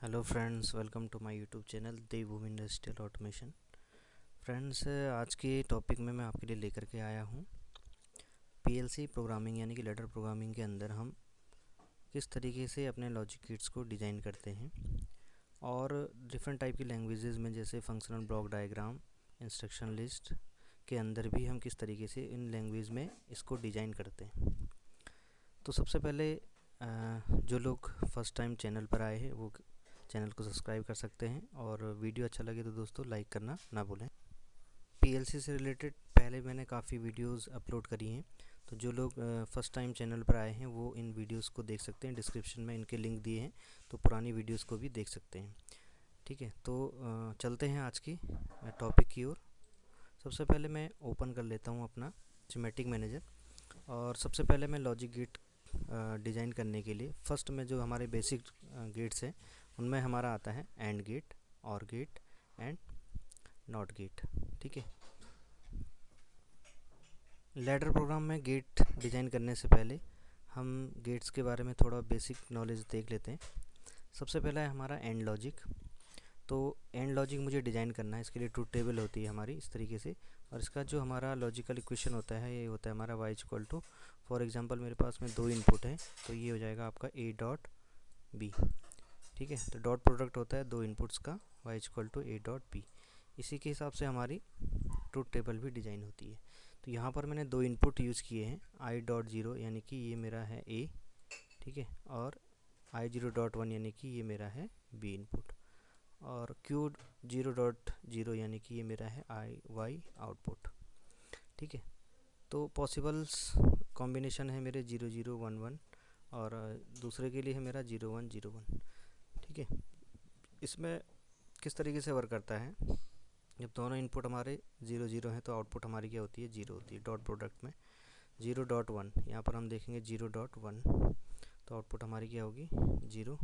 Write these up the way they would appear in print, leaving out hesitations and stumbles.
Hello friends, welcome to my YouTube channel Devbhoomi industrial automation. Friends, आज के topic में मैं आपके लिए लेकर के आया हूँ पीएलसी प्रोग्रामिंग यानी कि लेटर प्रोग्रामिंग के अंदर हम किस तरीके से अपने लॉजिक किट्स को डिज़ाइन करते हैं और डिफरेंट टाइप की लैंग्वेजेस में जैसे functional block diagram, instruction list के अंदर भी हम किस तरीके से इन लैंग्वेज में इसको डिज़ाइन करते हैं। तो सबसे पहले जो लोग फर्स्ट टाइम चैनल पर आए हैं वो चैनल को सब्सक्राइब कर सकते हैं और वीडियो अच्छा लगे तो दोस्तों लाइक करना ना भूलें। पीएलसी से रिलेटेड पहले मैंने काफ़ी वीडियोस अपलोड करी हैं, तो जो लोग फर्स्ट टाइम चैनल पर आए हैं वो इन वीडियोस को देख सकते हैं। डिस्क्रिप्शन में इनके लिंक दिए हैं, तो पुरानी वीडियोस को भी देख सकते हैं। ठीक है, तो चलते हैं आज की टॉपिक की ओर। सबसे पहले मैं ओपन कर लेता हूँ अपना सिमेटिक मैनेजर और सबसे पहले मैं लॉजिक गेट डिज़ाइन करने के लिए फर्स्ट में जो हमारे बेसिक गेट्स हैं उनमें हमारा आता है एंड गेट, और गेट एंड नॉट गेट। ठीक है, लैडर प्रोग्राम में गेट डिज़ाइन करने से पहले हम गेट्स के बारे में थोड़ा बेसिक नॉलेज देख लेते हैं। सबसे पहला है हमारा एंड लॉजिक। तो एंड लॉजिक मुझे डिज़ाइन करना है, इसके लिए ट्रूथ टेबल होती है हमारी इस तरीके से, और इसका जो हमारा लॉजिकल इक्वेशन होता है ये होता है हमारा y equal to, for example मेरे पास में 2 इनपुट है तो ये हो जाएगा आपका a डॉट b। ठीक है, तो डॉट प्रोडक्ट होता है 2 इनपुट्स का, y equal to a dot b। इसी के हिसाब से हमारी ट्रूथ टेबल भी डिज़ाइन होती है। तो यहाँ पर मैंने 2 इनपुट यूज़ किए हैं, i डॉट ज़ीरो यानी कि ये मेरा है a, ठीक है, और i ज़ीरो डॉट वन यानी कि ये मेरा है b इनपुट, और q ज़ीरो डॉट ज़ीरो यानी कि ये मेरा है y आउटपुट। ठीक है, तो पॉसिबल्स कॉम्बिनेशन है मेरे 0 0 1 1 और दूसरे के लिए है मेरा 0 1 0 1। ठीक है, इसमें किस तरीके से वर्क करता है, जब दोनों इनपुट हमारे 0 0 हैं तो आउटपुट हमारी क्या होती है, 0 होती है। डॉट प्रोडक्ट में 0 डॉट 1, यहाँ पर हम देखेंगे 0 डॉट 1, तो आउटपुट हमारी क्या होगी 0।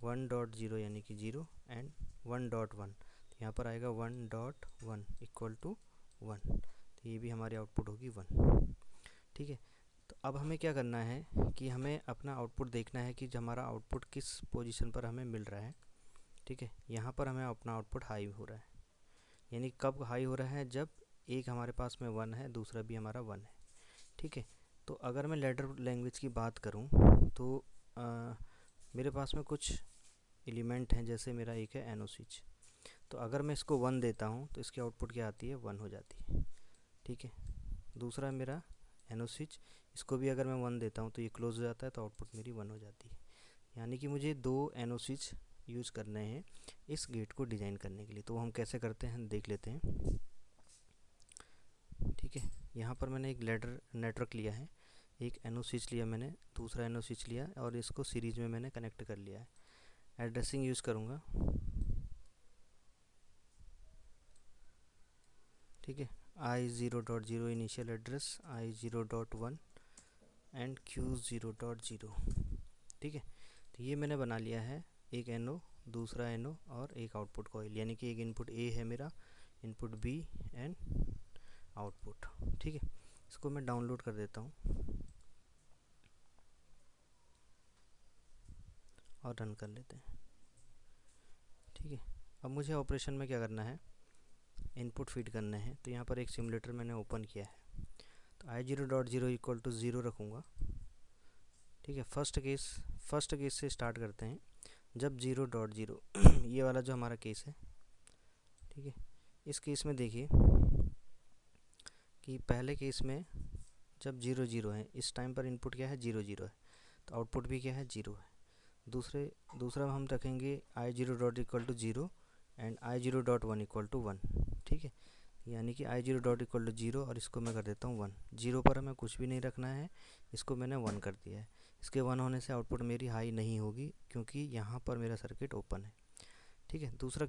1 डॉट 0 यानी कि 0 एंड 1 डॉट 1, तो यहाँ पर आएगा 1 डॉट 1 इक्वल टू 1, तो ये भी हमारी आउटपुट होगी 1। ठीक है, तो अब हमें क्या करना है कि हमें अपना आउटपुट देखना है कि जो हमारा आउटपुट किस पोजीशन पर हमें मिल रहा है। ठीक है, यहाँ पर हमें अपना आउटपुट हाई हो रहा है, यानी कब हाई हो रहा है, जब एक हमारे पास में 1 है, दूसरा भी हमारा 1 है। ठीक है, तो अगर मैं लेडर लैंग्वेज की बात करूँ तो मेरे पास में कुछ एलिमेंट हैं, जैसे मेरा एक है एनो स्विच, तो अगर मैं इसको 1 देता हूँ तो इसकी आउटपुट क्या आती है, 1 हो जाती है। ठीक है, दूसरा मेरा एनो स्विच, इसको भी अगर मैं 1 देता हूँ तो ये क्लोज हो जाता है, तो आउटपुट मेरी 1 हो जाती है। यानी कि मुझे 2 एनो स्विच यूज़ करने हैं इस गेट को डिज़ाइन करने के लिए। तो वो हम कैसे करते हैं देख लेते हैं। ठीक है, यहाँ पर मैंने एक लेडर नेटवर्क लिया है, एक एनो स्विच लिया मैंने, दूसरा एनो स्विच लिया और इसको सीरीज में मैंने कनेक्ट कर लिया है। एड्रेसिंग यूज़ करूँगा। ठीक है, I zero dot zero initial address, I zero dot one and Q zero dot zero. ठीक है, तो ये मैंने बना लिया है, एक एनो, दूसरा एनो और एक आउटपुट कॉइल, यानी कि एक इनपुट ए है मेरा, इनपुट बी एंड आउटपुट। ठीक है, इसको मैं डाउनलोड कर देता हूँ और रन कर लेते हैं। ठीक है, अब मुझे ऑपरेशन में क्या करना है, इनपुट फीड करने हैं। तो यहाँ पर एक सिमुलेटर मैंने ओपन किया है, तो I zero dot zero equal to zero रखूँगा। ठीक है, फर्स्ट केस से स्टार्ट करते हैं, जब 0 डॉट 0 ये वाला जो हमारा केस है। ठीक है, इस केस में देखिए कि पहले केस में जब 0 0 है, इस टाइम पर इनपुट क्या है, 0 0 है, तो आउटपुट भी क्या है, 0 है। दूसरा हम रखेंगे I zero dot equal to 0 and I zero dot one equal to 1। ठीक है, यानी कि I zero dot equal to 0 और इसको मैं कर देता हूँ 1। 0 पर हमें कुछ भी नहीं रखना है, इसको मैंने 1 कर दिया है। इसके 1 होने से आउटपुट मेरी हाई नहीं होगी, क्योंकि यहाँ पर मेरा सर्किट ओपन है। ठीक है, तीसरा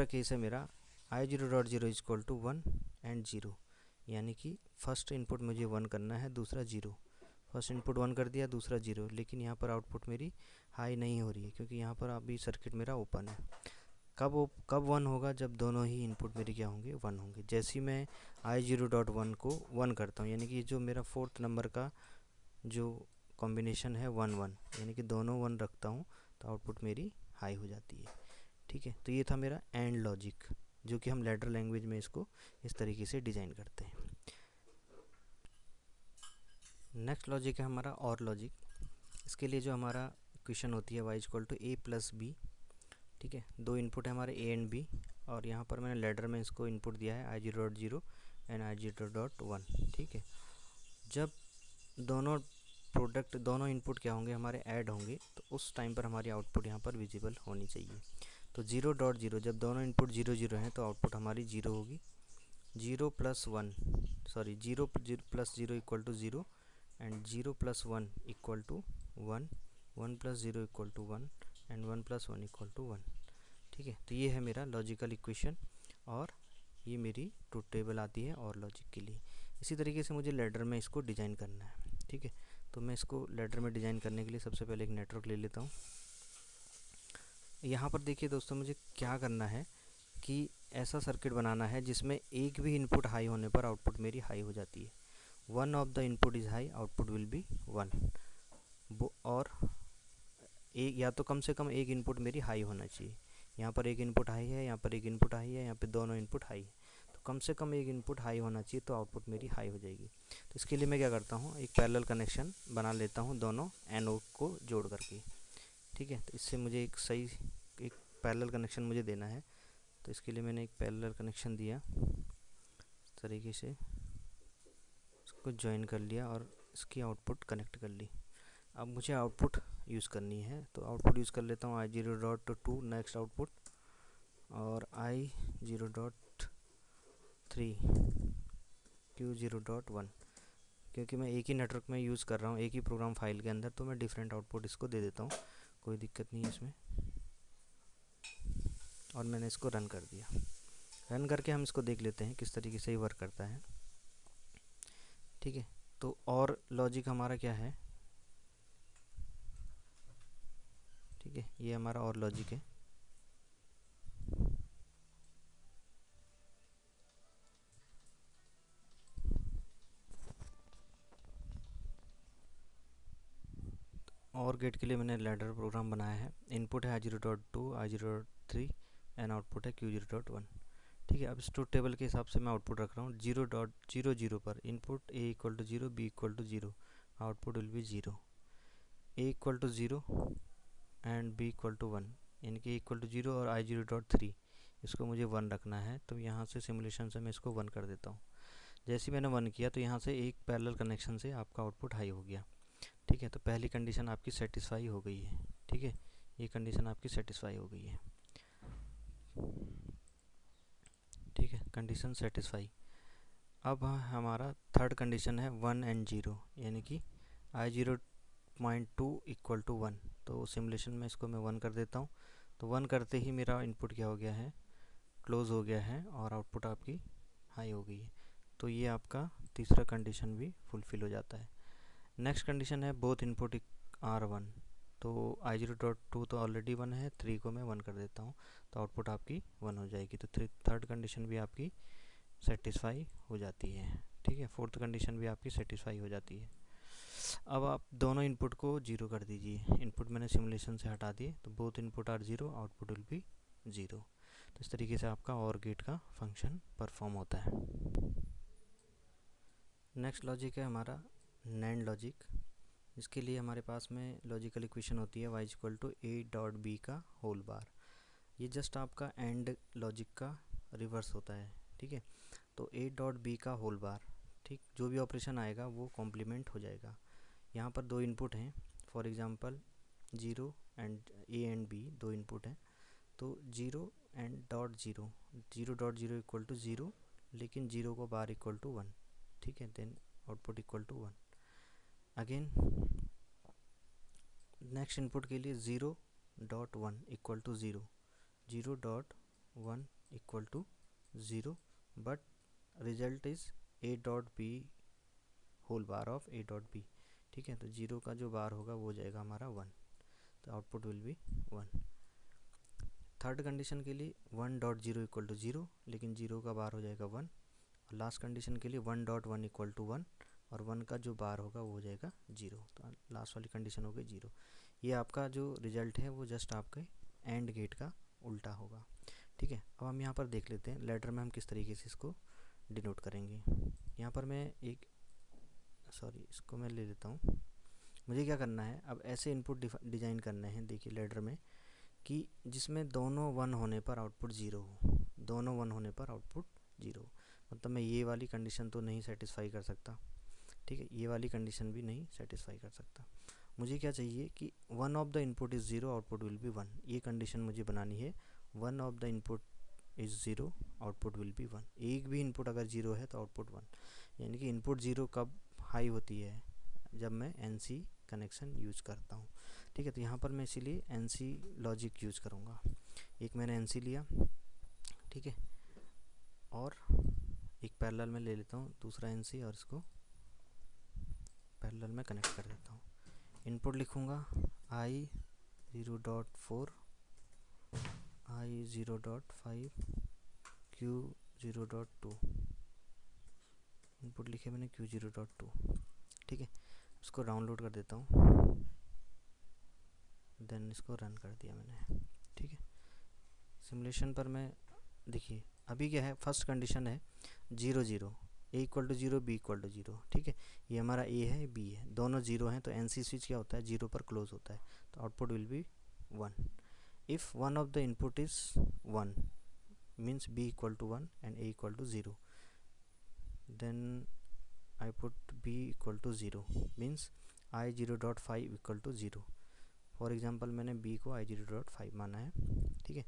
केस है मेरा I zero dot zero equal to 1 and 0, यानी कि फर्स्ट इनपुट मुझे 1 करना है, दूसरा 0। फर्स्ट इनपुट 1 कर दिया, दूसरा 0, लेकिन यहाँ पर आउटपुट मेरी हाई नहीं हो रही है, क्योंकि यहाँ पर अभी सर्किट मेरा ओपन है। कब 1 होगा, जब दोनों ही इनपुट मेरे क्या होंगे, 1 होंगे। जैसे ही मैं आई ज़ीरो डॉट वन को 1 करता हूँ, यानी कि जो मेरा 4th नंबर का जो कॉम्बिनेशन है 1 1, यानी कि दोनों 1 रखता हूँ, तो तो आउटपुट मेरी हाई हो जाती है। ठीक है, तो ये था मेरा एंड लॉजिक, जो कि हम लैडर लैंग्वेज में इसको इस तरीके से डिज़ाइन करते हैं। नेक्स्ट लॉजिक है हमारा और लॉजिक। इसके लिए जो हमारा इक्वेशन होती है y equal to A plus B. ठीक है, दो इनपुट है हमारे ए एंड बी, और यहाँ पर मैंने लैडर में इसको इनपुट दिया है i0.0 एंड i0.1। ठीक है, जब दोनों इनपुट क्या होंगे, हमारे ऐड होंगे, तो उस टाइम पर हमारी आउटपुट यहाँ पर विजिबल होनी चाहिए। तो 0.0, जब दोनों इनपुट 0 हैं तो आउटपुट हमारी 0 होगी। 0 plus 1 sorry 0 plus 0 equal to 0 and 0 plus 1 equal to 1, 1 plus 0 equal to 1 and 1 plus 1 equal to 1। ठीक है, तो ये है मेरा लॉजिकल इक्वेशन, और ये मेरी ट्रुथ टेबल आती है और लॉजिक के लिए। इसी तरीके से मुझे लैडर में इसको डिज़ाइन करना है। ठीक है, तो मैं इसको लैडर में डिज़ाइन करने के लिए सबसे पहले एक नेटवर्क ले लेता हूँ। यहाँ पर देखिए दोस्तों, मुझे क्या करना है कि ऐसा सर्किट बनाना है जिसमें एक भी इनपुट हाई होने पर आउटपुट मेरी हाई हो जाती है। One of the input is high, output will be 1। और एक या तो कम से कम एक इनपुट मेरी हाई होना चाहिए। यहाँ पर एक इनपुट हाई है, यहाँ पर एक इनपुट हाई है, यहाँ पे दोनों इनपुट हाई है, तो कम से कम एक इनपुट हाई होना चाहिए, तो आउटपुट मेरी हाई हो जाएगी। तो इसके लिए मैं क्या करता हूँ, एक पैरेलल कनेक्शन बना लेता हूँ दोनों एनोड को जोड़ करके। ठीक है, तो इससे मुझे एक पैरेलल कनेक्शन मुझे देना है। तो इसके लिए मैंने एक पैरेलल कनेक्शन दिया, इस तरीके से इसको ज्वाइन कर लिया और इसकी आउटपुट कनेक्ट कर ली। अब मुझे आउटपुट यूज़ करनी है, तो आउटपुट यूज़ कर लेता हूँ i0.2 नेक्स्ट आउटपुट, और i0.3 q0.1। क्योंकि मैं एक ही नेटवर्क में यूज़ कर रहा हूँ, एक ही प्रोग्राम फाइल के अंदर, तो मैं डिफरेंट आउटपुट इसको दे देता हूँ, कोई दिक्कत नहीं है इसमें। और मैंने इसको रन कर दिया। रन करके हम इसको देख लेते हैं किस तरीके से ये वर्क करता है। ठीक है, तो और लॉजिक हमारा क्या है, ठीक है, ये हमारा और लॉजिक है। और गेट के लिए मैंने लैडर प्रोग्राम बनाया है। इनपुट है i0.2, i0.3 एंड आउटपुट है q0.1। ठीक है, अब इस ट्रुथ टेबल के हिसाब से मैं आउटपुट रख रहा हूँ। 0.00 पर input a equal to 0, b equal to 0, output will be 0। a equal to 0 and b equal to 1, यानी कि इक्वल टू 0 और i0.3 इसको मुझे 1 रखना है। तो यहाँ से सिमुलेशन से मैं इसको 1 कर देता हूँ। जैसे ही मैंने 1 किया तो यहाँ से एक पैरेलल कनेक्शन से आपका आउटपुट हाई हो गया। ठीक है, तो पहली कंडीशन आपकी सेटिस्फाई हो गई है। ठीक है, ये कंडीशन आपकी सेटिस्फाई हो गई है। ठीक है, कंडीशन सेटिस्फाई। अब हमारा थर्ड कंडीशन है 1 एंड 0, यानी कि i0.2 इक्वल टू 1। तो सिमुलेशन में इसको मैं 1 कर देता हूँ। तो 1 करते ही मेरा इनपुट क्या हो गया है, क्लोज़ हो गया है, और आउटपुट आपकी हाई हो गई है। तो ये आपका तीसरा कंडीशन भी फुलफ़िल हो जाता है। नेक्स्ट कंडीशन है बोथ इनपुट आर 1। तो i0.2 तो ऑलरेडी 1 है, 3 को मैं 1 कर देता हूँ, तो आउटपुट आपकी 1 हो जाएगी। तो थर्ड कंडीशन भी आपकी सेटिस्फाई हो जाती है। ठीक है, फोर्थ कंडीशन भी आपकी सेटिस्फाई हो जाती है। अब आप दोनों इनपुट को 0 कर दीजिए। इनपुट मैंने सिमुलेशन से हटा दिए, तो both input are 0, output will be 0। तो इस तरीके से आपका और गेट का फंक्शन परफॉर्म होता है। नेक्स्ट लॉजिक है हमारा नैंड लॉजिक। इसके लिए हमारे पास में लॉजिकल इक्वेशन होती है y equal to a dot b का होल बार। ये जस्ट आपका एंड लॉजिक का रिवर्स होता है। ठीक है, तो a डॉट b का होल बार, ठीक, जो भी ऑपरेशन आएगा वो कॉम्प्लीमेंट हो जाएगा। यहाँ पर दो इनपुट हैं, for example 0 and a and b दो इनपुट हैं। तो 0 एंड डॉट 0, 0.0 इक्वल टू 0, लेकिन 0 को बार इक्वल टू 1। ठीक है, then output equal to 1। Again next input के लिए 0.1 equal to 0, 0.1 equal to 0, but result is a dot B whole bar of a dot B. ठीक है, तो 0 का जो बार होगा वो हो जाएगा हमारा 1, तो output will be 1। Third condition के लिए 1.0 इक्वल टू 0, लेकिन 0 का बार हो जाएगा 1। और लास्ट कंडीशन के लिए 1.1 इक्वल टू 1, और 1 का जो बार होगा वो हो जाएगा 0। तो लास्ट वाली कंडीशन हो गई 0। ये आपका जो रिजल्ट है वो जस्ट आपके एंड गेट का उल्टा होगा। ठीक है, अब हम यहाँ पर देख लेते हैं लेटर में हम किस तरीके से इसको डिनोट करेंगे। यहाँ पर मैं इसको मैं ले लेता हूँ। मुझे क्या करना है, अब ऐसे इनपुट डिज़ाइन करने हैं, देखिए लेटर में, कि जिसमें दोनों 1 होने पर आउटपुट 0 हो, दोनों 1 होने पर आउटपुट 0 हो। मतलब मैं ये वाली कंडीशन तो नहीं सेटिस्फाई कर सकता, ठीक है, ये वाली कंडीशन भी नहीं सेटिस्फाई कर सकता। मुझे क्या चाहिए कि one of the input is 0, output will be 1। ये कंडीशन मुझे बनानी है, one of the input is 0, output will be 1। एक भी इनपुट अगर 0 है तो आउटपुट 1। यानी कि इनपुट 0 कब हाई होती है, जब मैं NC कनेक्शन यूज करता हूँ। ठीक है, तो यहाँ पर मैं इसीलिए NC लॉजिक यूज करूँगा। एक मैंने NC लिया, ठीक है, और एक पैरेलल में ले लेता हूँ दूसरा NC, और इसको पैरेलल में कनेक्ट कर देता हूँ। इनपुट लिखूँगा I0.4, I0.5, Q0.2। इनपुट लिखे मैंने Q0.2। ठीक है, इसको डाउनलोड कर देता हूँ, देन इसको रन कर दिया मैंने। ठीक है, सिमुलेशन पर मैं देखिए अभी क्या है, फर्स्ट कंडीशन है 0 0, A equal to 0, B equal to 0। ठीक है, ये हमारा A है, B है, दोनों 0 हैं, तो NC स्विच क्या होता है, 0 पर क्लोज होता है, तो output will be 1। If one of the input is 1 means B equal to 1 and A equal to 0, then I put B equal to 0 means I0.5 equal to 0। For example मैंने B को I0.5 माना है। ठीक है,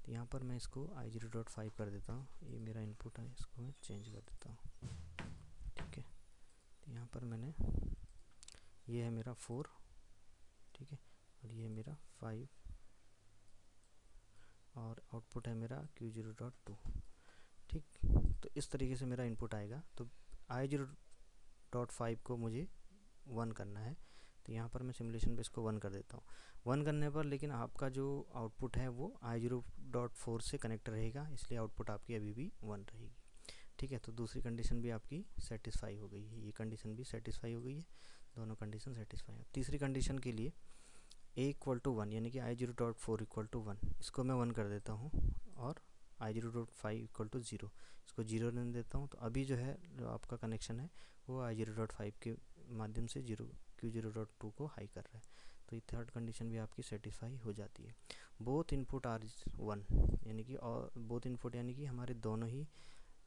तो यहाँ पर मैं इसको I0.5 कर देता हूँ, ये मेरा इनपुट है, इसको मैं चेंज कर देता हूँ। ठीक है, तो यहाँ पर मैंने, ये है मेरा 4, ठीक है, और ये है मेरा 5, और आउटपुट है मेरा Q0.2। ठीक, तो इस तरीके से मेरा इनपुट आएगा। तो I0.5 को मुझे 1 करना है, तो यहाँ पर मैं सिमुलेशन पे इसको 1 कर देता हूँ। 1 करने पर लेकिन आपका जो आउटपुट है वो I0.4 से कनेक्ट रहेगा, इसलिए आउटपुट आपकी अभी भी 1 रहेगी। ठीक है, तो दूसरी कंडीशन भी आपकी सेटिस्फाई हो गई है, ये कंडीशन भी सेटिस्फाई हो गई है, दोनों कंडीशन सेटिस्फाई है। तीसरी कंडीशन के लिए A इक्वल टू 1 यानी कि I0.4 इक्वल टू 1, इसको मैं 1 कर देता हूँ, और I0.5 इक्वल टू 0, इसको 0 रहने देता हूँ। तो अभी जो है, जो आपका कनेक्शन है वो I0.5 के माध्यम से Q0.2 को हाई कर रहा है, तो ये थर्ड कंडीशन भी आपकी सेटिस्फाई हो जाती है। बोथ इनपुट आर 1 यानी कि, और बोथ इनपुट यानी कि हमारे दोनों ही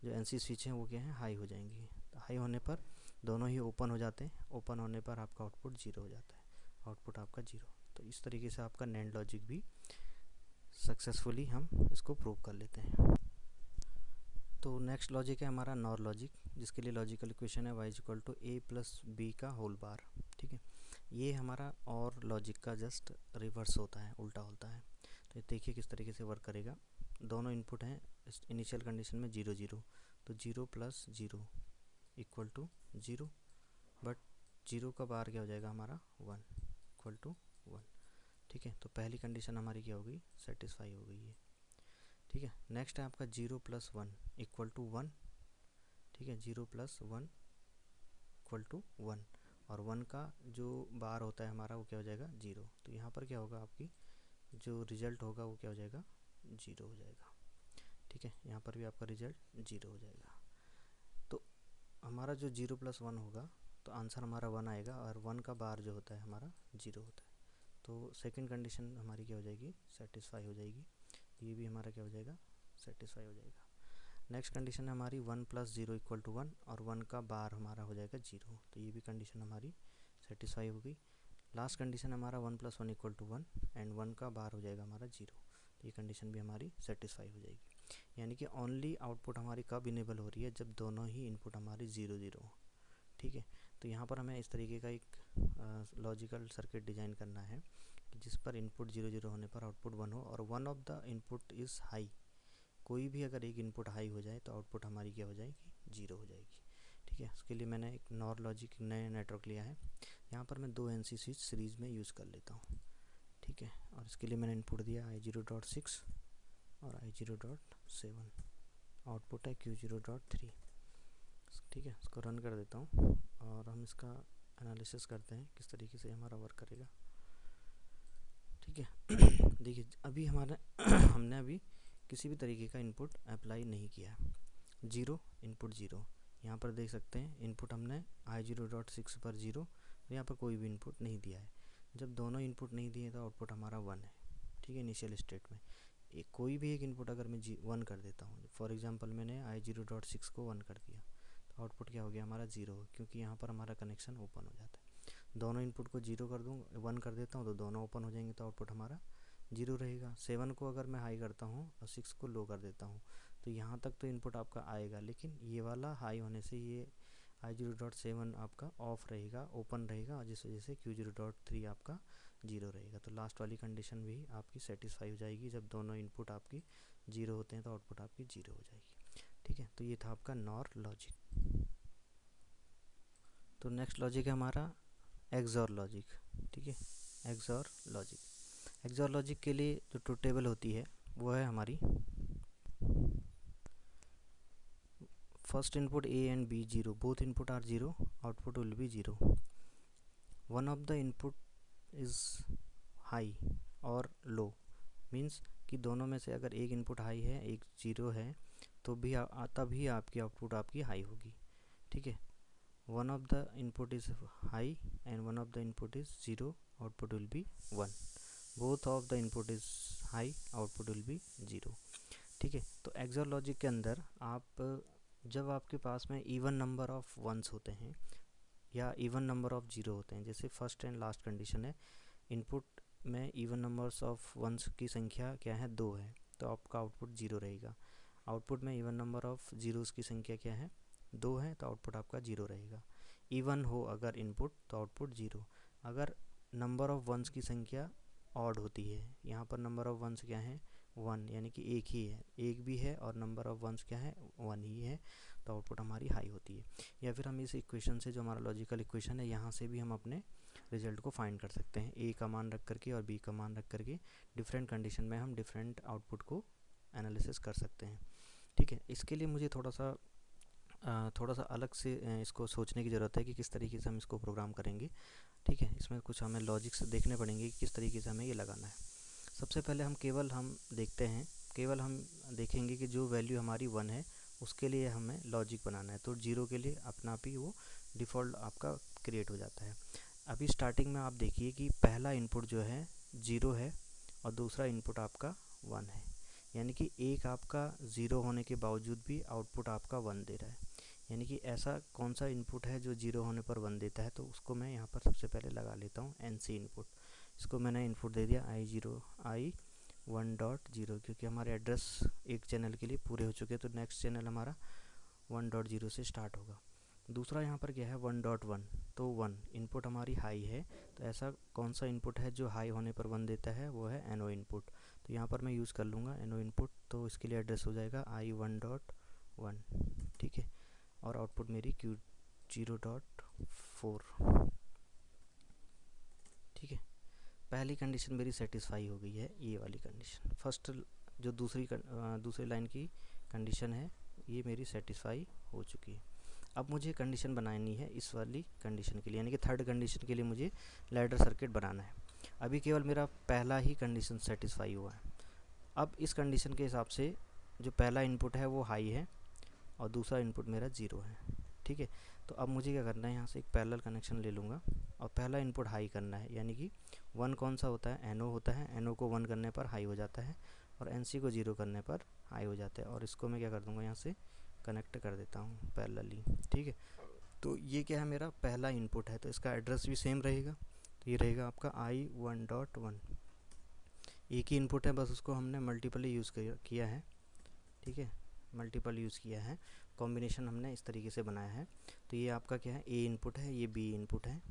जो NC स्विच हैं वो क्या है, हाई हो जाएंगी। तो हाई होने पर दोनों ही ओपन हो जाते हैं, ओपन होने पर आपका आउटपुट 0 हो जाता है, आउटपुट आपका 0। तो इस तरीके से आपका NAND लॉजिक भी सक्सेसफुली हम इसको प्रूव कर लेते हैं। तो नेक्स्ट लॉजिक है हमारा NOR लॉजिक, जिसके लिए लॉजिकल इक्वेशन है y equal to a plus B का होल बार। ठीक है, ये हमारा और लॉजिक का जस्ट रिवर्स होता है, उल्टा होता है। तो देखिए किस तरीके से वर्क करेगा। दोनों इनपुट हैं इनिशियल कंडीशन में 0 0, तो 0 प्लस 0 इक्वल टू 0, बट 0 का बार क्या हो जाएगा हमारा 1 इक्वल टू 1। ठीक है, तो पहली कंडीशन हमारी क्या हो गई, सेटिस्फाई हो गई है। ठीक है, नेक्स्ट है आपका 0 प्लस 1 इक्वल टू 1। ठीक है, 0 प्लस 1 इक्वल टू 1, और 1 का जो बार होता है हमारा वो क्या हो जाएगा 0। तो यहाँ पर क्या होगा, आपकी जो रिजल्ट होगा वो क्या हो जाएगा, 0 हो जाएगा। ठीक है, यहाँ पर भी आपका रिजल्ट 0 हो जाएगा। तो हमारा जो 0 प्लस 1 होगा तो आंसर हमारा 1 आएगा, और 1 का बार जो होता है हमारा 0 होता है। तो सेकंड कंडीशन हमारी क्या हो जाएगी, सेटिस्फाई हो जाएगी। ये भी हमारा क्या हो जाएगा, सेटिस्फाई हो जाएगा। नेक्स्ट कंडीशन है हमारी 1 प्लस 0 इक्वल टू 1, और 1 का बार हमारा हो जाएगा 0, तो ये भी कंडीशन हमारी सेटिस्फाई हो गई। लास्ट कंडीशन हमारा 1 प्लस 1 इक्वल टू 1 एंड 1 का बार हो जाएगा हमारा 0, तो ये कंडीशन भी हमारी सेटिस्फाई हो जाएगी। यानी कि ओनली आउटपुट हमारी कब इनेबल हो रही है, जब दोनों ही इनपुट हमारी 0 0 हो। ठीक है, तो यहाँ पर हमें इस तरीके का एक लॉजिकल सर्किट डिज़ाइन करना है जिस पर इनपुट 0 0 होने पर आउटपुट 1 हो, और one of the input is high. कोई भी अगर एक इनपुट हाई हो जाए तो आउटपुट हमारी क्या हो जाएगी, 0 हो जाएगी। ठीक है, उसके लिए मैंने एक NOR लॉजिक नया नेटवर्क लिया है। यहाँ पर मैं 2 NC स्विच सीरीज़ में यूज़ कर लेता हूँ। ठीक है, और इसके लिए मैंने इनपुट दिया I0.6 और I0.7, आउटपुट है Q0.3। ठीक है, इसको रन कर देता हूँ और हम इसका एनालिसिस करते हैं किस तरीके से हमारा वर्क करेगा। ठीक है देखिए अभी हमारा हमने अभी किसी भी तरीके का इनपुट अप्लाई नहीं किया है, जीरो इनपुट जीरो। यहाँ पर देख सकते हैं इनपुट हमने i0.6 पर जीरो, यहाँ पर कोई भी इनपुट नहीं दिया है। जब दोनों इनपुट नहीं दिए तो आउटपुट हमारा वन है। ठीक है, इनिशियल स्टेट में कोई भी एक इनपुट अगर मैं वन कर देता हूँ, फॉर एग्जांपल मैंने i0.6 को वन कर दिया तो आउटपुट क्या हो गया हमारा जीरो, क्योंकि यहाँ पर हमारा कनेक्शन ओपन हो जाता है। दोनों इनपुट को जीरो कर दूँ, वन कर देता हूँ तो दोनों ओपन हो जाएंगे तो आउटपुट हमारा जीरो रहेगा। 7 को अगर मैं हाई करता हूँ और 6 को लो कर देता हूँ तो यहाँ तक तो इनपुट आपका आएगा, लेकिन ये वाला हाई होने से ये i0.7 आपका ऑफ रहेगा, ओपन रहेगा, और जिस वजह से q0.3 आपका जीरो रहेगा। तो लास्ट वाली कंडीशन भी आपकी सेटिस्फाई हो जाएगी। जब दोनों इनपुट आपकी जीरो होते हैं तो आउटपुट आपकी जीरो हो जाएगी। ठीक है, तो ये था आपका नॉर लॉजिक। तो नेक्स्ट लॉजिक है हमारा एक्सॉर लॉजिक। ठीक है, एक्सॉर लॉजिक। एक्सॉर लॉजिक के लिए जो ट्रुथ टेबल होती है वो है हमारी first input a and b zero, both input are zero, output will be zero. One of the input is high और लो, मीन्स कि दोनों में से अगर एक इनपुट हाई है एक जीरो है तो भी तभी आपकी आउटपुट आपकी हाई होगी। ठीक है, one of the input is high and one of the input is zero, output will B one. Both of the input is high, output will be zero. ठीक है, तो एक्सॉर लॉजिक के अंदर आप जब आपके पास में इवन नंबर ऑफ वंस होते हैं या इवन नंबर ऑफ जीरो होते हैं, जैसे फर्स्ट एंड लास्ट कंडीशन है, इनपुट में इवन नंबर्स ऑफ वंस की संख्या क्या है, दो है, तो आपका आउटपुट जीरो रहेगा। आउटपुट में इवन नंबर ऑफ जीरोस की संख्या क्या है, दो है, तो आउटपुट आपका जीरो रहेगा। इवन हो अगर इनपुट तो आउटपुट जीरो। अगर नंबर ऑफ वंस की संख्या ऑड होती है, यहाँ पर नंबर ऑफ वंस क्या है, वन, यानी कि एक ही है, एक भी है और नंबर ऑफ वंस क्या है, वन ही है, तो आउटपुट हमारी हाई होती है। या फिर हम इस इक्वेशन से, जो हमारा लॉजिकल इक्वेशन है, यहाँ से भी हम अपने रिजल्ट को फाइंड कर सकते हैं। ए का मान रख करके और बी का मान रख करके डिफरेंट कंडीशन में हम डिफरेंट आउटपुट को एनालिसिस कर सकते हैं। ठीक है, इसके लिए मुझे थोड़ा सा अलग से इसको सोचने की ज़रूरत है कि किस तरीके से हम इसको प्रोग्राम करेंगे। ठीक है, इसमें कुछ हमें लॉजिक्स देखने पड़ेंगे कि किस तरीके से हमें ये लगाना है। सबसे पहले हम देखेंगे कि जो वैल्यू हमारी वन है उसके लिए हमें लॉजिक बनाना है। तो जीरो के लिए अपना आप ही वो डिफ़ॉल्ट आपका क्रिएट हो जाता है। अभी स्टार्टिंग में आप देखिए कि पहला इनपुट जो है ज़ीरो है और दूसरा इनपुट आपका वन है, यानी कि एक आपका ज़ीरो होने के बावजूद भी आउटपुट आपका वन दे रहा है। यानी कि ऐसा कौन सा इनपुट है जो ज़ीरो होने पर वन देता है, तो उसको मैं यहाँ पर सबसे पहले लगा लेता हूँ NC इनपुट। इसको मैंने इनपुट दे दिया i1.0, क्योंकि हमारे एड्रेस एक चैनल के लिए पूरे हो चुके हैं, तो नेक्स्ट चैनल हमारा 1.0 से स्टार्ट होगा। दूसरा यहाँ पर क्या है 1.1, तो वन इनपुट हमारी हाई है, तो ऐसा कौन सा इनपुट है जो हाई होने पर वन देता है, वो है NO इनपुट। तो यहाँ पर मैं यूज़ कर लूँगा NO इनपुट, तो इसके लिए एड्रेस हो जाएगा i1.1। ठीक है, और आउटपुट मेरी Q0.4। ठीक है, पहली कंडीशन मेरी सेटिस्फाई हो गई है, ये वाली कंडीशन। फर्स्ट जो दूसरी लाइन की कंडीशन है ये मेरी सेटिस्फाई हो चुकी है। अब मुझे कंडीशन बनानी है इस वाली कंडीशन के लिए, यानी कि थर्ड कंडीशन के लिए मुझे लैडर सर्किट बनाना है। अभी केवल मेरा पहला ही कंडीशन सेटिस्फाई हुआ है। अब इस कंडीशन के हिसाब से जो पहला इनपुट है वो हाई है और दूसरा इनपुट मेरा ज़ीरो है। ठीक है, तो अब मुझे क्या करना है, यहाँ से एक पैरेलल कनेक्शन ले लूँगा और पहला इनपुट हाई करना है, यानी कि वन कौन सा होता है, NO होता है। NO को वन करने पर हाई हो जाता है और NC को ज़ीरो करने पर हाई हो जाता है, और इसको मैं क्या कर दूँगा, यहाँ से कनेक्ट कर देता हूँ पैरेलली। ठीक है, तो ये क्या है, मेरा पहला इनपुट है, तो इसका एड्रेस भी सेम रहेगा। तो ये रहेगा आपका i1.1। एक ही इनपुट है, बस उसको हमने मल्टीपली यूज़ किया है। ठीक है, मल्टीपल यूज़ किया है, कॉम्बिनेशन हमने इस तरीके से बनाया है। तो ये आपका क्या है, A इनपुट है, ये B इनपुट है।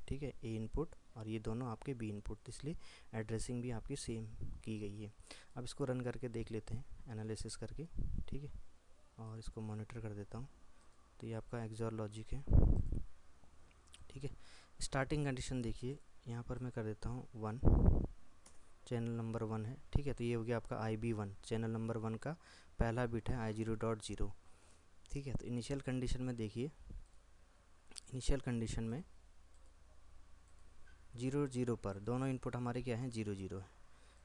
ठीक है, A इनपुट और ये दोनों आपके B इनपुट, इसलिए एड्रेसिंग भी आपकी सेम की गई है। अब इसको रन करके देख लेते हैं एनालिसिस करके। ठीक है, और इसको मॉनिटर कर देता हूँ। तो ये आपका एक्सॉर लॉजिक है। ठीक है, स्टार्टिंग कंडीशन देखिए, यहाँ पर मैं कर देता हूँ 1, चैनल नंबर 1 है। ठीक है, तो ये हो गया आपका IB1, चैनल नंबर 1 का पहला बिट है i0.0। ठीक है। तो इनिशियल कंडीशन में देखिए, इनिशियल कंडीशन में 0 0 पर दोनों इनपुट हमारे क्या हैं, 0 0 है।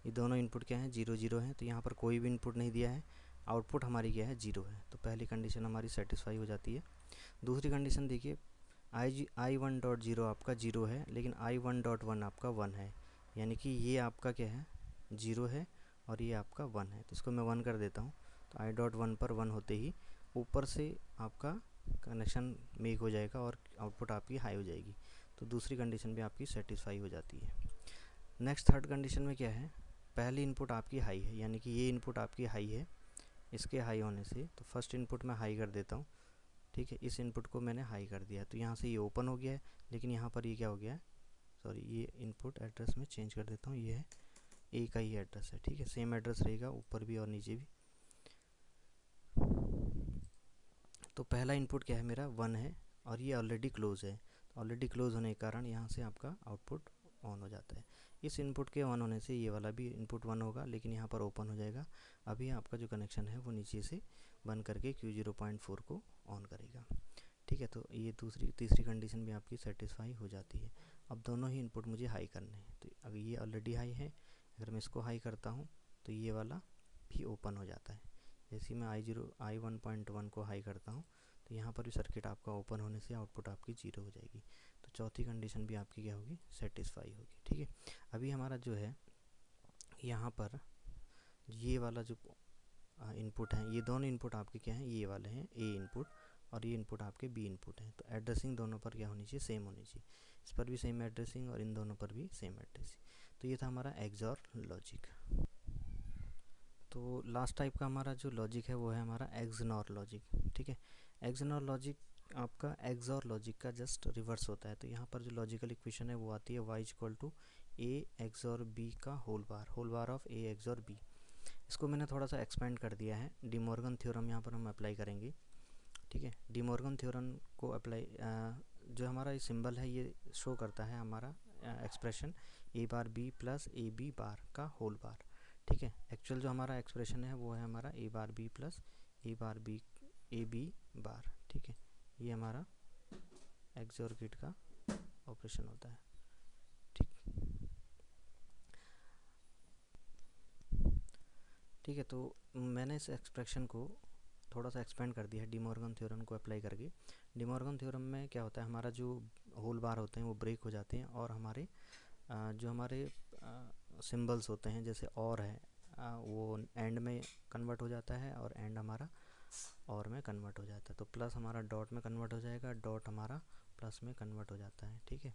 ये दोनों इनपुट क्या हैं, 0 0 हैं। तो यहाँ पर कोई भी इनपुट नहीं दिया है, आउटपुट हमारी क्या है, 0 है। तो पहली कंडीशन हमारी सेटिस्फाई हो जाती है। दूसरी कंडीशन देखिए, i1.0 आपका 0 है, लेकिन i1.1 आपका 1 है, यानी कि ये आपका क्या है, 0 है और ये आपका 1 है। तो इसको मैं 1 कर देता हूँ। तो i.1 पर 1 होते ही ऊपर से आपका कनेक्शन मेक हो जाएगा और आउटपुट आपकी हाई हो जाएगी। तो दूसरी कंडीशन भी आपकी सेटिस्फाई हो जाती है। नेक्स्ट थर्ड कंडीशन में क्या है, पहली इनपुट आपकी हाई है, यानी कि ये इनपुट आपकी हाई है। इसके हाई होने से तो फर्स्ट इनपुट मैं हाई कर देता हूँ, ठीक है। इस इनपुट को मैंने हाई कर दिया, तो यहाँ से ये ओपन हो गया है, लेकिन यहाँ पर ये क्या हो गया है, सॉरी, ये इनपुट एड्रेस में चेंज कर देता हूँ। ये है ए का ही एड्रेस है, ठीक है। सेम एड्रेस रहेगा ऊपर भी और नीचे भी। तो पहला इनपुट क्या है मेरा, 1 है और ये ऑलरेडी क्लोज है। ऑलरेडी क्लोज होने के कारण यहाँ से आपका आउटपुट ऑन हो जाता है। इस इनपुट के ऑन होने से ये वाला भी इनपुट 1 होगा, लेकिन यहाँ पर ओपन हो जाएगा। अभी आपका जो कनेक्शन है वो नीचे से बंद करके Q0.4 को ऑन करेगा, ठीक है। तो ये तीसरी कंडीशन भी आपकी सेटिस्फाई हो जाती है। अब दोनों ही इनपुट मुझे हाई करने हैं। तो अगर ये ऑलरेडी हाई है, अगर मैं इसको हाई करता हूँ तो ये वाला भी ओपन हो जाता है। जैसे मैं i1.1 को हाई करता हूँ तो यहाँ पर भी सर्किट आपका ओपन होने से आउटपुट आपकी 0 हो जाएगी। तो चौथी कंडीशन भी आपकी क्या होगी, सेटिस्फाई होगी, ठीक है। अभी हमारा जो है यहाँ पर ये वाला जो इनपुट हैं, ये दोनों इनपुट आपके क्या हैं, ये वाले हैं ए इनपुट और ये इनपुट आपके बी इनपुट हैं। तो एड्रेसिंग दोनों पर क्या होनी चाहिए, सेम होनी चाहिए। इस पर भी सेम एड्रेसिंग और इन दोनों पर भी सेम एड्रेसिंग। तो ये था हमारा एक्सऑर लॉजिक। तो लास्ट टाइप का हमारा जो लॉजिक है वो है हमारा एक्सनॉर लॉजिक, ठीक है। एक्सनॉर लॉजिक आपका एक्सऑर लॉजिक का जस्ट रिवर्स होता है। तो यहाँ पर जो लॉजिकल इक्वेशन है वो आती है y equal to A XOR B का whole bar of A XOR B. इसको मैंने थोड़ा सा एक्सपेंड कर दिया है। डी मॉर्गन थ्योरम यहाँ पर हम अप्लाई करेंगे, ठीक है। डी मॉर्गन थ्योरम को अप्लाई, जो हमारा ये सिंबल है ये शो करता है हमारा expression A bar B plus A B bar का होल बार, ठीक है। एक्चुअल जो हमारा एक्सप्रेशन है वो है हमारा A bar B plus A bar B A B bar, ठीक है। ये हमारा एक्सऑर गेट का ऑपरेशन होता है, ठीक है। तो मैंने इस एक्सप्रेशन को थोड़ा सा एक्सपेंड कर दिया है डी मॉर्गन थ्योरम को अप्लाई करके। डी मॉर्गन थ्योरम में क्या होता है, हमारा जो होल बार होते हैं वो ब्रेक हो जाते हैं और हमारे जो हमारे सिंबल्स होते हैं जैसे और है वो एंड में कन्वर्ट हो जाता है और एंड हमारा और में कन्वर्ट हो जाता है। तो प्लस हमारा डॉट में कन्वर्ट हो जाएगा, डॉट हमारा प्लस में कन्वर्ट हो जाता है, ठीक है।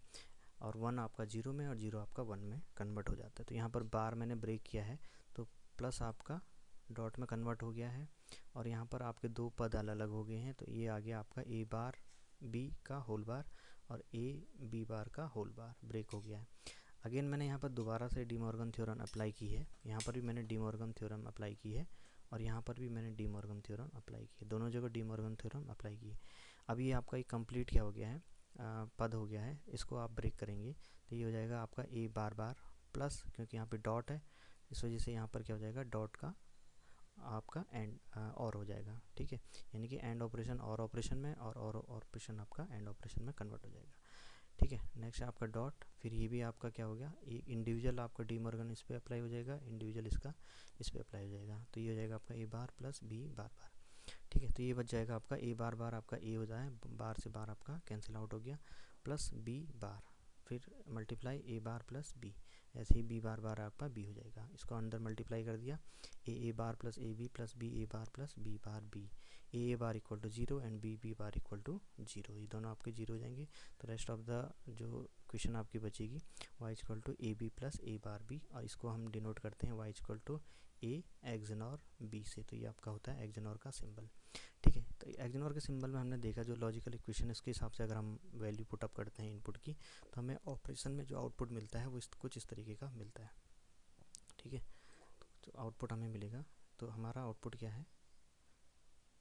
और 1 आपका 0 में और 0 आपका 1 में कन्वर्ट हो जाता है। तो यहाँ पर बार मैंने ब्रेक किया है तो प्लस आपका डॉट में कन्वर्ट हो गया है और यहाँ पर आपके दो पद अलग अलग हो गए हैं। तो ये आ गया आपका ए बार बी का होल बार और ए बी बार का होल बार ब्रेक हो गया है। अगेन मैंने यहाँ पर दोबारा से डी मॉर्गन थ्योरम अप्लाई की है। यहाँ पर भी मैंने डी मॉर्गन थ्योरम अप्लाई की है और यहाँ पर भी मैंने डी मॉर्गन थ्योरम अप्लाई की है। दोनों जगह डी मॉर्गन थ्योरम अप्लाई की है। अभी ये आपका एक कंप्लीट क्या हो गया है, पद हो गया है। इसको आप ब्रेक करेंगे तो ये हो जाएगा आपका ए बार बार प्लस, क्योंकि यहाँ पे डॉट है इस वजह से यहाँ पर क्या हो जाएगा, डॉट का आपका एंड और हो जाएगा, ठीक है। यानी कि एंड ऑपरेशन और ऑपरेशन में और ऑपरेशन आपका एंड ऑपरेशन में कन्वर्ट हो जाएगा, ठीक है। नेक्स्ट आपका डॉट, फिर ये भी आपका क्या हो गया, एक इंडिविजुअल आपका डी मॉर्गन इस पर अप्लाई हो जाएगा, इंडिविजुअल इसका इस पर अप्लाई हो जाएगा। तो ये हो जाएगा आपका ए बार प्लस बी बार बार, ठीक है। तो ये बच जाएगा आपका ए बार बार आपका ए हो जाए, बार से बार आपका कैंसिल आउट हो गया, प्लस बी बार, फिर मल्टीप्लाई ए बार प्लस बी, ऐसे ही बी बार बार आपका बी हो जाएगा। इसको अंदर मल्टीप्लाई कर दिया, A bar plus A B plus B A bar plus B bar B, A bar equal to 0 and B bar equal to 0। ये दोनों आपके 0 हो जाएंगे। तो रेस्ट ऑफ द जो इक्वेशन आपकी बचेगी y equal to A B plus A bar B, और इसको हम डिनोट करते हैं y equal to A XNOR B से। तो ये आपका होता है एक्सनॉर का सिंबल, ठीक है। तो एक्सनॉर के सिंबल में हमने देखा जो लॉजिकल इक्वेशन इसके हिसाब से अगर हम वैल्यू पुट अप करते हैं इनपुट की, तो हमें ऑपरेशन में जो आउटपुट मिलता है वो कुछ इस तरीके का मिलता है, ठीक है। तो आउटपुट हमें मिलेगा, तो हमारा आउटपुट क्या है,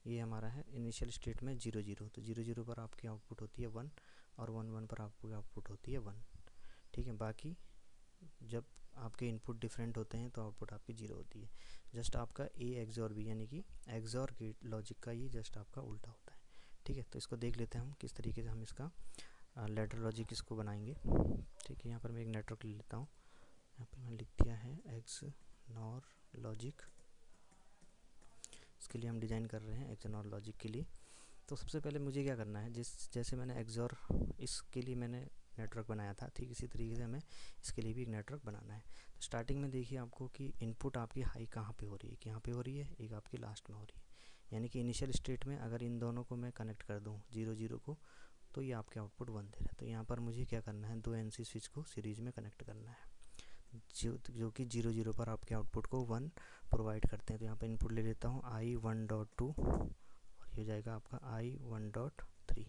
ये हमारा है इनिशियल स्टेट में 0 0। तो 0 0 पर आपकी आउटपुट होती है 1 और 1 1 पर आपकी आउटपुट होती है 1, ठीक है। बाकी जब आपके इनपुट डिफरेंट होते हैं तो आउटपुट आपकी जीरो होती है। जस्ट आपका ए एक्सॉर बी यानी कि एक्सॉर गेट लॉजिक का ये जस्ट आपका उल्टा होता है। ठीक है, तो इसको देख लेते हैं हम किस तरीके से हम इसका लैडर लॉजिक इसको बनाएंगे। ठीक है, यहाँ पर मैं एक नेटवर्क ले लेता हूँ। यहाँ पर मैंने लिख दिया है एक्स नॉर लॉजिक। इसके लिए हम डिज़ाइन कर रहे हैं एक्स नॉर लॉजिक के लिए। तो सबसे पहले मुझे क्या करना है, जैसे मैंने एक्सॉर इसके लिए मैंने नेटवर्क बनाया था, ठीक इसी तरीके से हमें इसके लिए भी एक नेटवर्क बनाना है। तो स्टार्टिंग में देखिए आपको कि इनपुट आपकी हाई कहाँ पे हो रही है, कि यहाँ पे हो रही है, एक आपकी लास्ट में हो रही है। यानी कि इनिशियल स्टेट में अगर इन दोनों को मैं कनेक्ट कर दूँ 0 0 को, तो ये आपके आउटपुट 1 दे रहा है। तो यहाँ पर मुझे क्या करना है, 2 NC स्विच को सीरीज़ में कनेक्ट करना है जो कि 0 0 पर आपके आउटपुट को 1 प्रोवाइड करते हैं। तो यहाँ पर इनपुट ले लेता हूँ I1.2 और ये हो जाएगा आपका I1.3।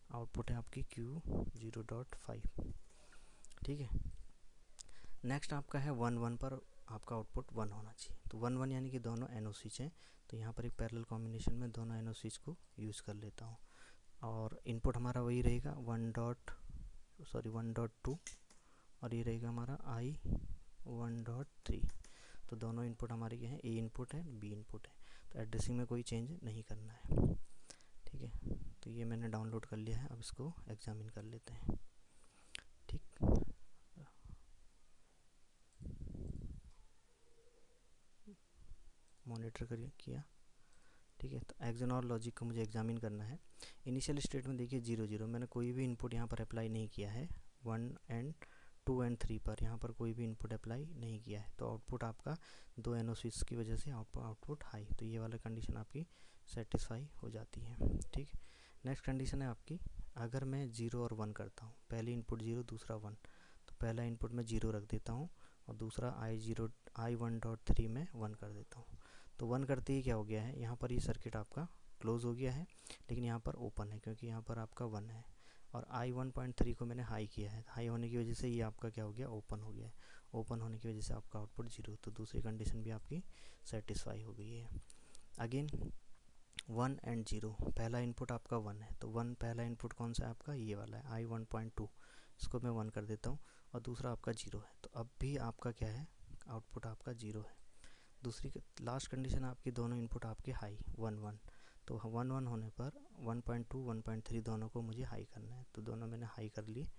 आउटपुट है आपकी Q0.5। ठीक है, नेक्स्ट आपका है 1 1 पर आपका आउटपुट 1 होना चाहिए। तो 1 1 यानी कि दोनों NO स्विच हैं, तो यहाँ पर एक पैरेलल कॉम्बिनेशन में दोनों NO स्विच को यूज़ कर लेता हूँ। और इनपुट हमारा वही रहेगा 1.2 और ये रहेगा हमारा I1.3। तो दोनों इनपुट हमारे क्या हैं, A इनपुट है, B इनपुट है। तो एड्रेसिंग में कोई चेंज नहीं करना है। ठीक है, तो ये मैंने डाउनलोड कर लिया है। अब इसको एग्जामिन कर लेते हैं। ठीक, मॉनिटर करिए किया। ठीक है, तो एक्सनॉर लॉजिक को मुझे एग्जामिन करना है। इनिशियल स्टेट में देखिए 0 0, मैंने कोई भी इनपुट यहाँ पर अप्लाई नहीं किया है। 1 एंड 2 एंड 3 पर यहाँ पर कोई भी इनपुट अप्लाई नहीं किया है। तो आउटपुट आपका 2 NO स्विच की वजह से आउटपुट हाई। तो ये वाला कंडीशन आपकी सेटिस्फाई हो जाती है। ठीक, नेक्स्ट कंडीशन है आपकी, अगर मैं 0 और 1 करता हूँ, पहली इनपुट 0 दूसरा 1, तो पहला इनपुट मैं 0 रख देता हूँ और दूसरा I1.3 में 1 कर देता हूँ। तो 1 करते ही क्या हो गया है, यहाँ पर ये सर्किट आपका क्लोज हो गया है, लेकिन यहाँ पर ओपन है क्योंकि यहाँ पर आपका 1 है। और I1.3 को मैंने हाई किया है, हाई होने की वजह से ये आपका क्या हो गया, ओपन हो गया है। ओपन होने की वजह से आपका आउटपुट 0। तो दूसरी कंडीशन भी आपकी सेटिस्फाई हो गई है। अगेन 1 एंड 0, पहला इनपुट आपका 1 है, तो 1 पहला इनपुट कौन सा है आपका, ये वाला है I1.2, इसको मैं 1 कर देता हूँ और दूसरा आपका 0 है। तो अब भी आपका क्या है, आउटपुट आपका 0 है। दूसरी लास्ट कंडीशन आपकी, दोनों इनपुट आपके हाई 1 1, तो 1 1 होने पर 1.2 1.3 दोनों को मुझे हाई करना है। तो दोनों मैंने हाई कर लिए।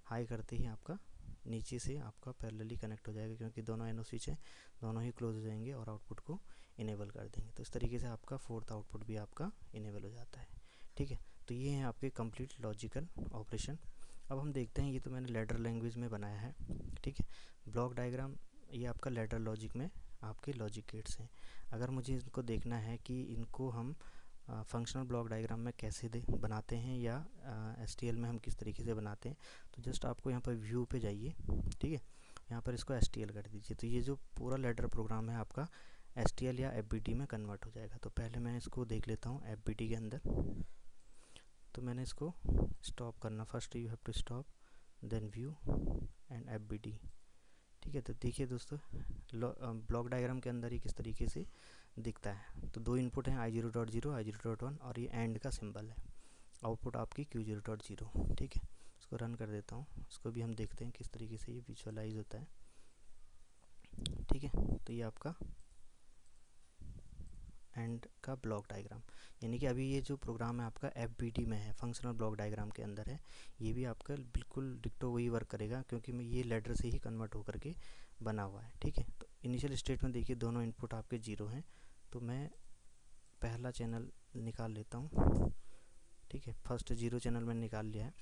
हाई करते ही आपका नीचे से आपका पैरेलली कनेक्ट हो जाएगा क्योंकि दोनों NO स्विच हैं, दोनों ही क्लोज हो जाएंगे और आउटपुट को इनेबल कर देंगे। तो इस तरीके से आपका फोर्थ आउटपुट भी आपका इनेबल हो जाता है। ठीक है, तो ये हैं आपके कंप्लीट लॉजिकल ऑपरेशन। अब हम देखते हैं, ये तो मैंने लैडर लैंग्वेज में बनाया है। ठीक है, ब्लॉक डायग्राम ये आपका लैडर लॉजिक में आपके लॉजिक गेट्स हैं। अगर मुझे इनको देखना है कि इनको हम फंक्शनल ब्लॉक डायग्राम में कैसे बनाते हैं या STL में हम किस तरीके से बनाते हैं, तो जस्ट आपको यहाँ पर व्यू पे जाइए। ठीक है, यहाँ पर इसको STL कर दीजिए। तो ये जो पूरा लैडर प्रोग्राम है आपका STL या FBT में कन्वर्ट हो जाएगा। तो पहले मैं इसको देख लेता हूँ FBT के अंदर। तो मैंने इसको स्टॉप करना, first you have to stop, then view and FBT। ठीक है, तो देखिए दोस्तों, ब्लॉक डायग्राम के अंदर ही किस तरीके से दिखता है। तो दो इनपुट हैं I0.0 I0.1 और ये एंड का सिंबल है। आउटपुट आपकी Q0.0। ठीक है, इसको रन कर देता हूँ। इसको भी हम देखते हैं किस तरीके से ये विजुअलाइज होता है। ठीक है, तो ये आपका एंड का ब्लॉक डायग्राम, यानी कि अभी ये जो प्रोग्राम है आपका FBT में है, फंक्शनल ब्लॉक डायग्राम के अंदर है। ये भी आपका बिल्कुल डिक्टो वही वर्क करेगा क्योंकि मैं ये लेटर से ही कन्वर्ट होकर के बना हुआ है। ठीक है, तो इनिशियल स्टेट में देखिए दोनों इनपुट आपके 0 हैं, तो मैं पहला चैनल निकाल लेता हूँ। ठीक है, फर्स्ट 0 चैनल मैंने निकाल लिया है।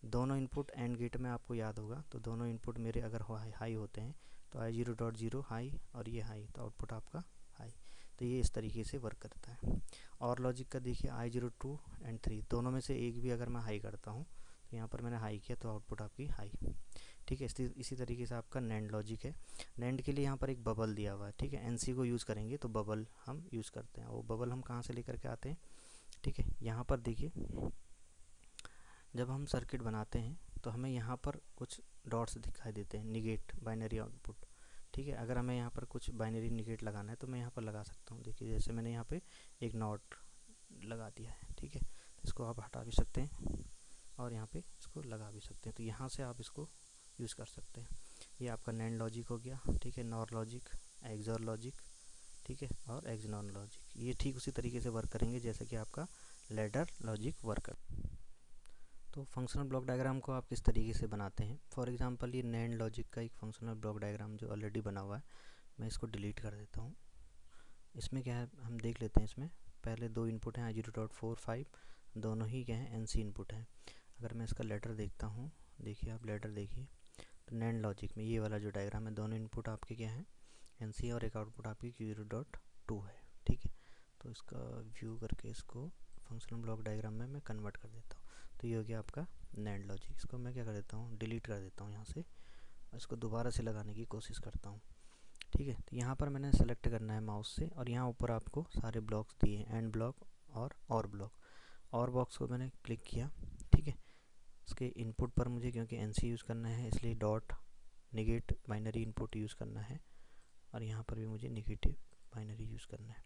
दोनों इनपुट एंड गेट में आपको याद होगा, तो दोनों इनपुट मेरे अगर हाई होते हैं तो I0.0 हाई और ये हाई, तो आउटपुट आपका हाई। तो ये इस तरीके से वर्क करता है। और लॉजिक का देखिए I02 एंड 3 दोनों में से एक भी अगर मैं हाई करता हूँ, तो यहाँ पर मैंने हाई किया तो आउटपुट आपकी हाई। ठीक है, इसी तरीके से आपका नैंड लॉजिक है। नैंड के लिए यहाँ पर एक बबल दिया हुआ है। ठीक है, NC को यूज़ करेंगे तो बबल हम यूज़ करते हैं। वो बबल हम कहाँ से लेकर के आते हैं, ठीक है, यहाँ पर देखिए जब हम सर्किट बनाते हैं तो हमें यहाँ पर कुछ डॉट्स दिखाई देते हैं, निगेट बाइनरी आउटपुट। ठीक है, अगर हमें यहाँ पर कुछ बाइनरी निगेट लगाना है तो मैं यहाँ पर लगा सकता हूँ। देखिए जैसे मैंने यहाँ पे एक नॉट लगा दिया है। ठीक है, तो इसको आप हटा भी सकते हैं और यहाँ पे इसको लगा भी सकते हैं। तो यहाँ से आप इसको यूज़ कर सकते हैं। ये आपका नैंड लॉजिक हो गया, ठीक है, नॉर लॉजिक, एक्सॉर लॉजिक, ठीक है, और एक्सनॉर लॉजिक। ये ठीक उसी तरीके से वर्क करेंगे जैसे कि आपका लैडर लॉजिक वर्क कर। तो फंक्शनल ब्लॉक डायग्राम को आप किस तरीके से बनाते हैं, फॉर एग्जांपल ये नैंड लॉजिक का एक फंक्शनल ब्लॉक डायग्राम जो ऑलरेडी बना हुआ है, मैं इसको डिलीट कर देता हूँ। इसमें क्या है हम देख लेते हैं। इसमें पहले दो इनपुट हैं i0.45, दोनों ही क्या हैं NC इनपुट हैं। अगर मैं इसका लेटर देखता हूँ, देखिए आप लेटर देखिए, तो नैंड लॉजिक में ये वाला जो डायग्राम है, दोनों इनपुट आपके क्या हैं NC और एक आउटपुट आपकी Q0.2 है, ठीक है। तो इसका व्यू करके इसको फंक्शनल ब्लॉक डायग्राम में मैं कन्वर्ट कर देता हूँ। तो ये हो गया आपका नैंड लॉजिक। इसको मैं क्या कर देता हूँ, डिलीट कर देता हूँ यहाँ से, और इसको दोबारा से लगाने की कोशिश करता हूँ, ठीक है। तो यहाँ पर मैंने सेलेक्ट करना है माउस से, और यहाँ ऊपर आपको सारे ब्लॉक्स दिए हैं, एंड ब्लॉक और ब्लॉक, और बॉक्स को मैंने क्लिक किया, ठीक है। इसके इनपुट पर मुझे क्योंकि NC यूज़ करना है इसलिए dot negate binary input use करना है, और यहाँ पर भी मुझे निगेटिव बाइनरी यूज़ करना है।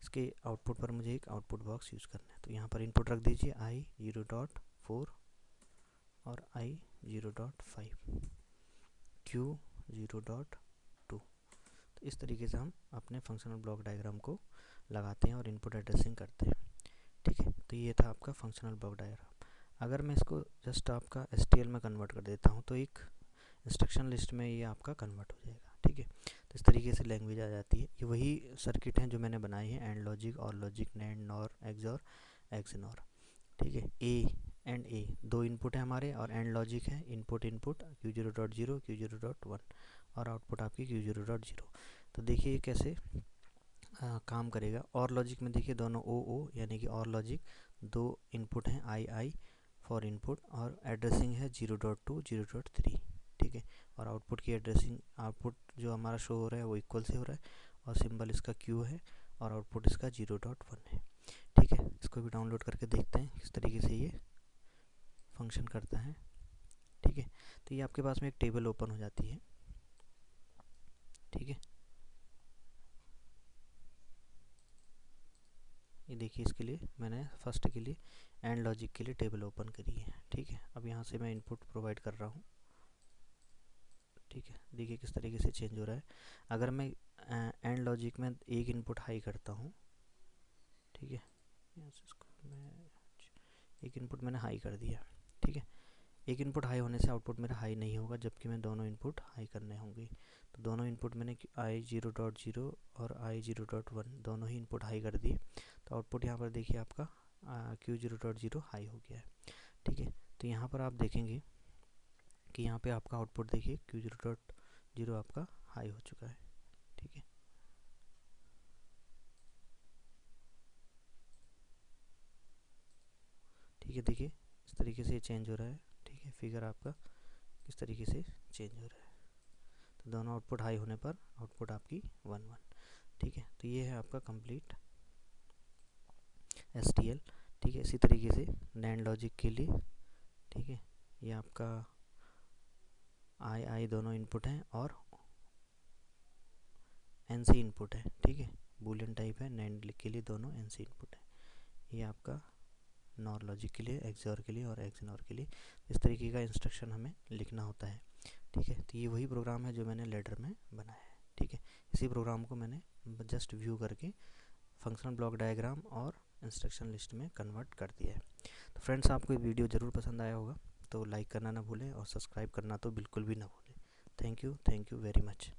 इसके आउटपुट पर मुझे एक आउटपुट बॉक्स यूज़ करना है। तो यहाँ पर इनपुट रख दीजिए i0.4 और i0.5, Q0.2। तो इस तरीके से हम अपने फंक्शनल ब्लॉक डायग्राम को लगाते हैं और इनपुट एड्रेसिंग करते हैं, ठीक है। तो ये था आपका फंक्शनल ब्लॉक डायग्राम। अगर मैं इसको जस्ट आपका STL में कन्वर्ट कर देता हूँ तो एक इंस्ट्रक्शन लिस्ट में ये आपका कन्वर्ट हो जाएगा, ठीक है। तो इस तरीके से लैंग्वेज आ जाती है। ये वही सर्किट हैं जो मैंने बनाए हैं, एंड लॉजिक, और logic, NAND, nor, XOR, XNOR, ठीक है। ए दो इनपुट है हमारे, और एंड लॉजिक है इनपुट Q0.0, Q0.1, और आउटपुट आपकी Q0.0। तो देखिए कैसे काम करेगा। और लॉजिक में देखिए दोनों ओ यानी कि और लॉजिक, दो इनपुट हैं आई फॉर इनपुट, और एड्रेसिंग है 0.2, 0.3, ठीक है। और आउटपुट की एड्रेसिंग, आउटपुट जो हमारा शो हो रहा है वो इक्वल से हो रहा है, और सिंबल इसका Q है, और आउटपुट इसका 0.1 है, ठीक है। इसको भी डाउनलोड करके देखते हैं किस तरीके से ये फंक्शन करता है, ठीक है। तो ये आपके पास में एक टेबल ओपन हो जाती है, ठीक है। ये देखिए इसके लिए मैंने फर्स्ट के लिए एंड लॉजिक के लिए टेबल ओपन करी है, ठीक है। अब यहाँ से मैं इनपुट प्रोवाइड कर रहा हूँ, ठीक है। देखिए किस तरीके से चेंज हो रहा है। अगर मैं एंड लॉजिक में एक इनपुट हाई करता हूँ, ठीक है, यहाँ से इसको मैं एक इनपुट मैंने हाई कर दिया, ठीक है। एक इनपुट हाई होने से आउटपुट मेरा हाई नहीं होगा, जबकि मैं दोनों इनपुट हाई करने होंगे। तो दोनों इनपुट मैंने i0.0 और i0.1 दोनों ही इनपुट हाई कर दिए, तो आउटपुट यहाँ पर देखिए आपका Q0.0 हाई हो गया है, ठीक है। तो यहाँ पर आप देखेंगे कि यहाँ पे आपका आउटपुट देखिए Q0.0 आपका हाई हो चुका है, ठीक है। ठीक है, देखिए इस तरीके से चेंज हो रहा है, ठीक है। फिगर आपका किस तरीके से चेंज हो रहा है। तो दोनों आउटपुट हाई होने पर आउटपुट आपकी 1 1, ठीक है। तो ये है आपका कंप्लीट STL, ठीक है। इसी तरीके से नैंड लॉजिक के लिए, ठीक है, ये आपका आई दोनों इनपुट हैं और NC इनपुट है, ठीक है। बूलियन टाइप है, नैंड के लिए दोनों NC इनपुट है। ये आपका नॉर लॉजिक के लिए, एक्सॉर के लिए और एक्सनॉर के लिए इस तरीके का इंस्ट्रक्शन हमें लिखना होता है, ठीक है। तो ये वही प्रोग्राम है जो मैंने लेटर में बनाया है, ठीक है। इसी प्रोग्राम को मैंने जस्ट व्यू करके फंक्शनल ब्लॉक डायग्राम और इंस्ट्रक्शन लिस्ट में कन्वर्ट कर दिया है। तो फ्रेंड्स, आपको ये वीडियो ज़रूर पसंद आया होगा, तो लाइक करना ना भूलें और सब्सक्राइब करना तो बिल्कुल भी ना भूलें। Thank you very much.